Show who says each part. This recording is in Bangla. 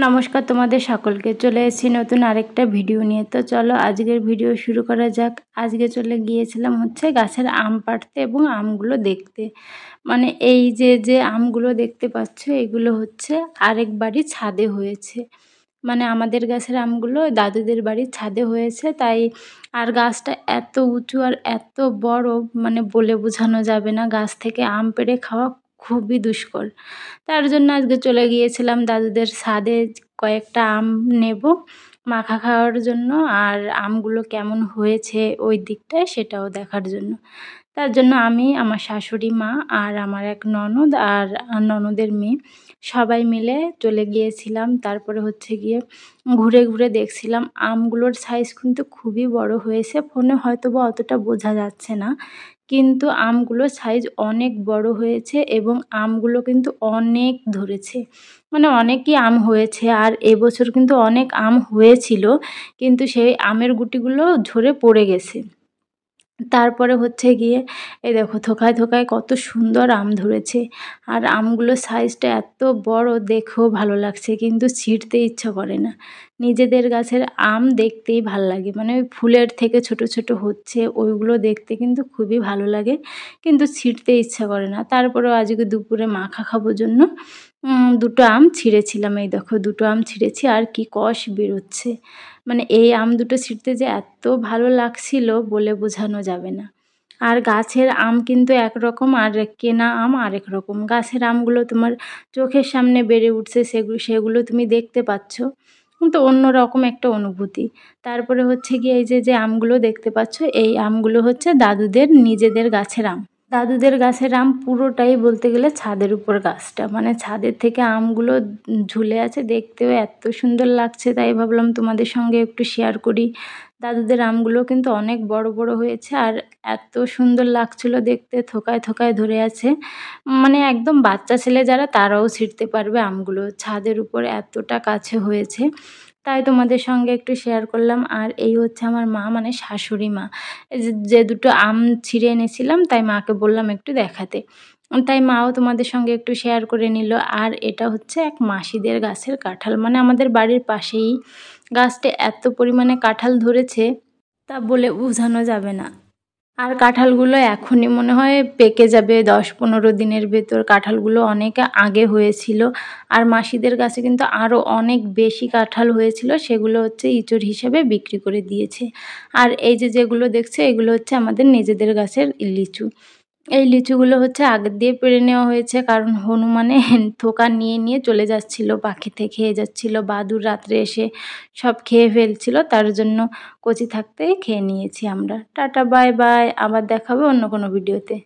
Speaker 1: নমস্কার তোমাদের সকলকে, চলে এসেছি নতুন আরেকটা ভিডিও নিয়ে। তো চলো আজকের ভিডিও শুরু করা যাক। আজকে চলে গিয়েছিলাম গাছের আম পাড়তে এবং আমগুলো দেখতে। মানে এই যে আমগুলো দেখতে পাচ্ছ, এগুলো আরেক বাড়ির ছাদে হয়েছে। মানে আমাদের গাছের আমগুলো দাদুদের বাড়ির ছাদে হয়েছে, তাই আর গাছটা এত উঁচু আর এত বড়, মানে বলে বোঝানো যাবে না। গাছ থেকে আম পেড়ে খাওয়া খুবই দুষ্কর। তার জন্য আজকে চলে গিয়েছিলাম দাদুদের ছাদে কয়েকটা আম নেব মাখা খাওয়ার জন্য, আর আমগুলো কেমন হয়েছে ওই দিকটায় সেটাও দেখার জন্য। তার জন্য আমি, আমার শাশুড়ি মা আর আমার এক ননদ আর ননদের মেয়ে সবাই মিলে চলে গিয়েছিলাম। তারপরে গিয়ে ঘুরে ঘুরে দেখছিলাম আমগুলোর সাইজ কিন্তু খুবই বড় হয়েছে। ফোনে হয়তো বা অতটা বোঝা যাচ্ছে না, কিন্তু আমগুলোর সাইজ অনেক বড় হয়েছে এবং আমগুলো কিন্তু অনেক ধরেছে। মানে অনেকই আম হয়েছে, আর এবছর কিন্তু অনেক আম হয়েছিল, কিন্তু সেই আমের গুটিগুলো ঝরে পড়ে গেছে। তারপরে গিয়ে এই দেখো থোকায় থোকায় কত সুন্দর আম ধরেছে, আর আমগুলোর সাইজটা এত বড়, দেখেও ভালো লাগছে, কিন্তু ছিঁড়তে ইচ্ছা করে না। নিজেদের গাছের আম দেখতেই ভাল লাগে, মানে ওই ফুলের থেকে ছোট ছোট হচ্ছে ওইগুলো দেখতে কিন্তু খুবই ভালো লাগে, কিন্তু ছিঁড়তে ইচ্ছা করে না। তারপরেও আজকে দুপুরে মাখা খাবো জন্য দুটো আম ছিঁড়েছিলাম। এই দেখো দুটো আম ছিঁড়েছি, আর কি কষ বেরোচ্ছে। মানে এই আম দুটো ছিঁড়তে যে এত ভালো লাগছিল বলে বোঝানো যাবে না। আর গাছের আম কিন্তু একরকম, আর কেনা আম আরেক রকম। গাছের আমগুলো তোমার চোখের সামনে বেড়ে উঠছে, সেগুলো তুমি দেখতে পাচ্ছ, কিন্তু অন্যরকম একটা অনুভূতি। তারপরে গিয়ে এই যে আমগুলো দেখতে পাচ্ছ, এই আমগুলো দাদুদের নিজেদের গাছের আম। দাদুদের গাছের আম পুরোটাই বলতে গেলে ছাদের উপর গাছটা, মানে ছাদের থেকে আমগুলো ঝুলে আছে, দেখতেও এত সুন্দর লাগছে, তাই ভাবলাম তোমাদের সঙ্গে একটু শেয়ার করি। দাদুদের আমগুলো কিন্তু অনেক বড় বড় হয়েছে, আর এত সুন্দর লাগছিল দেখতে, থোকায় থোকায় ধরে আছে। মানে একদম বাচ্চা ছেলে যারা, তারাও ছিঁড়তে পারবে আমগুলো, ছাদের উপর এতটা কাছে হয়েছে। তাই তোমাদের সঙ্গে একটু শেয়ার করলাম। আর এই আমার মা, মানে শাশুড়ি মা, এই যে দুটো আম ছিঁড়ে এনেছিলাম, তাই মাকে বললাম একটু দেখাতে, তাই মাও তোমাদের সঙ্গে একটু শেয়ার করে নিল। আর এটা এক মাসিদের গাছের কাঁঠাল, মানে আমাদের বাড়ির পাশেই গাছটা এত পরিমাণে কাঁঠাল ধরেছে তা বলে বোঝানো যাবে না। আর কাঁঠালগুলো এখনই মনে হয় পেকে যাবে, 10-15 দিনের ভেতর। কাঁঠালগুলো অনেক আগে হয়েছিল, আর মাসিদের গাছে কিন্তু আরও অনেক বেশি কাঁঠাল হয়েছিল, সেগুলো ইঁচড় হিসেবে বিক্রি করে দিয়েছে। আর এই যেগুলো দেখছে, এগুলো আমাদের নিজেদের গাছের লিচু। এই লিচুগুলো আগের দিয়ে পেড়ে নেওয়া হয়েছে, কারণ হনুমানে থোকা নিয়ে নিয়ে চলে যাচ্ছিল, পাখিতে খেয়ে যাচ্ছিল, বাদুড় রাত্রে এসে সব খেয়ে ফেলছিল, তার জন্য কচি থাকতেই খেয়ে নিয়েছি আমরা। টাটা, বাই বাই, আবার দেখাবে অন্য কোনো ভিডিওতে।